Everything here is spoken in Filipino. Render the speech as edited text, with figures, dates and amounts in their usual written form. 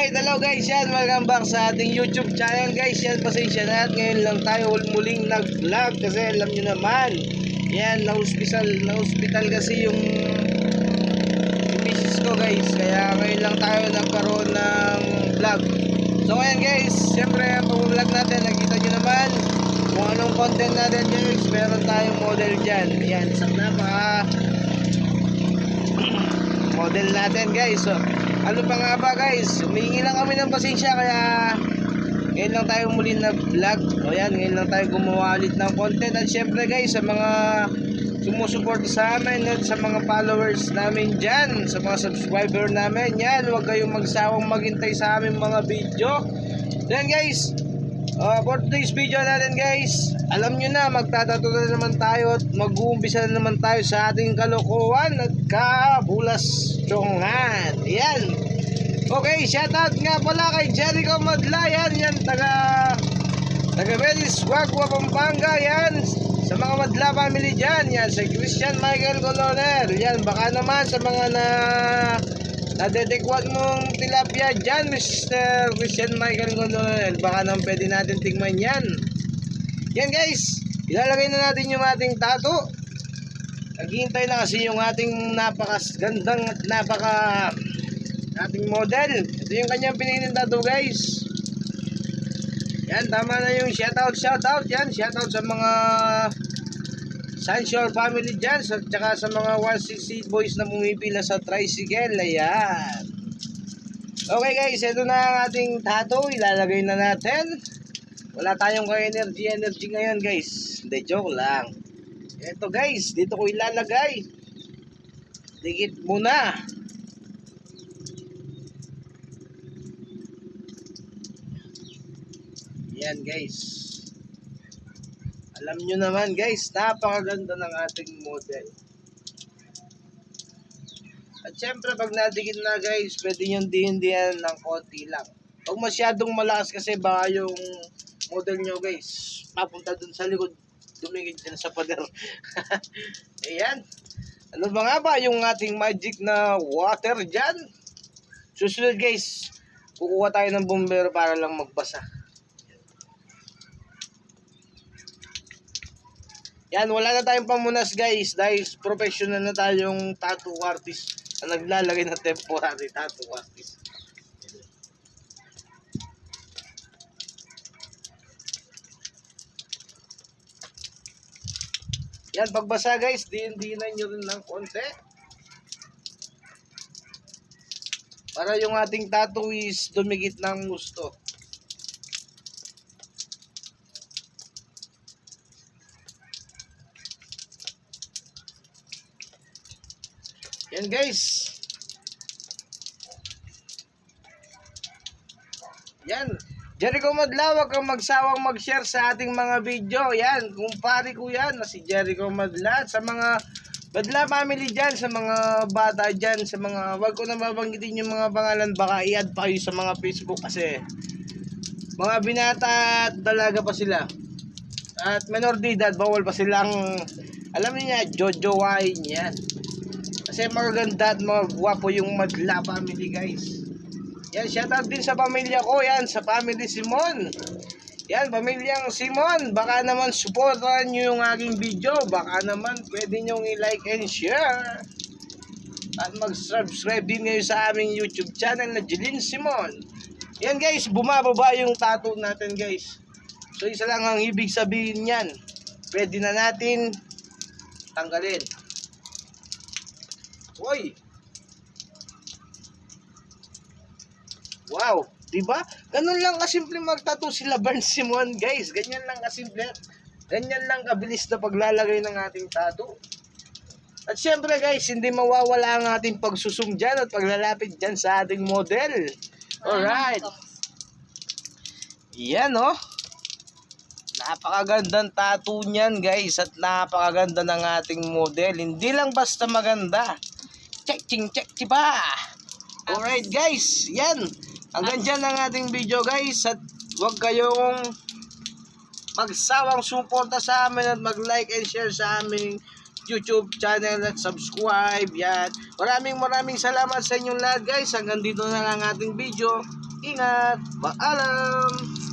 Alright, hello guys, yan, welcome back sa ating YouTube channel guys. Yan, pasensya na at ngayon lang tayo muling nag-vlog kasi alam nyo naman, yan, na-hospital kasi yung misis ko guys. Kaya ngayon lang tayo nagkaroon ng vlog. So ayan guys, siyempre pag-vlog natin, nakita nyo naman kung anong content natin guys. Meron tayong model dyan. Yan, isang napaka model natin guys. So ano pa nga ba guys, humingi lang kami ng pasensya kaya ngayon lang tayo muli na vlog. O yan, ngayon lang tayo gumawa ulit ng content. At syempre guys, sa mga sumusuporta sa amin at sa mga followers namin dyan, sa mga subscriber namin, yan, huwag kayong magsawang maghintay sa aming mga video. Then guys, for today's video natin guys, alam nyo na, magtatato na naman tayo at mag-uumpisa na naman tayo sa ating kalokohan at kabulasyongan. Yan. Okay, shoutout nga pala kay Jericho Madlayan. Yan, taga Belis, Guagua, Pampanga. Yan, sa mga Madla family dyan. Yan, si Christian Michael Coloner. Yan, baka naman sa mga nadedekwan mong tilapia dyan, Mr. Christian Michael Coloner, baka naman pwede natin tingnan yan. Yan guys, ilalagay na natin yung ating tattoo. Naghihintay na kasi yung ating napakagandang at ating model. Ito yung kanyang pinili tattoo guys. Yan, tama na yung shoutout. Yan, shoutout sa mga Sunshore family dyan, at saka sa mga 160 boys na pumipila sa tricycle. Ayan. Okay guys, ito na ang ating tattoo. Ilalagay na natin. Wala tayong ka-energy ngayon guys. Hindi, joke lang. Ito guys, dito ko ilalagay. Dikit muna. Yan guys. Alam nyo naman guys, napakaganda ng ating model. At syempre pag nadikit na guys, pwede nyo dihin-dihan ng konti lang. Huwag masyadong malakas kasi baka yung model nyo guys papunta dun sa likod, dumingid dyan sa pader. Ayan. Ano ba nga ba yung ating magic na water dyan? Susunod guys, kukuha tayo ng bumbero para lang magbasa. Yan, wala na tayong pamunas guys dahil professional na tayong tattoo artist na naglalagay ng temporary tattoo artist. Yan, pagbasa guys, diin-diinan nyo rin ng konti para yung ating tattoo is dumikit ng gusto. Yan guys. Yan. Jericho Madla, wag kang magsawang mag-share sa ating mga video. Yan, kumpare ko yan na si Jericho Madla. Sa mga Madla family dyan, sa mga bata dyan, sa mga, wag ko na mabanggitin yung mga pangalan, baka i-add pa kayo sa mga Facebook kasi mga binata at dalaga pa sila. At menor de edad, bawal pa silang, alam niya, jojowain yan. Kasi maganda at magwapo yung Madla family guys. Yan, shoutout din sa pamilya ko. Yan, sa family Simon. Yan, pamilyang Simon. Baka naman supportan nyo yung aking video. Baka naman pwede nyo i-like and share. At mag-subscribe din ngayon sa aming YouTube channel na Jeline Simon. Yan guys, bumababa yung tattoo natin guys. So isa lang ang ibig sabihin yan. Pwede na natin tanggalin. Uy! Wow! Diba? Ganun lang kasimple magtattoo sila Barn Simon guys. Ganyan lang kasimple. Ganyan lang kabilis na paglalagay ng ating tattoo. At syempre guys, hindi mawawala ang ating pagsusum dyan at paglalapit dyan sa ating model. Alright. Yan oh. Napakagandang tattoo niyan guys. At napakaganda ng ating model. Hindi lang basta maganda. Check, diba? Alright guys, yan. Hanggang dyan ang ating video guys. At huwag kayong magsawang suporta sa amin at mag-like and share sa aming YouTube channel at subscribe. Yan. Maraming salamat sa inyong lahat guys. Hanggang dito na lang ang ating video. Ingat. Paalam.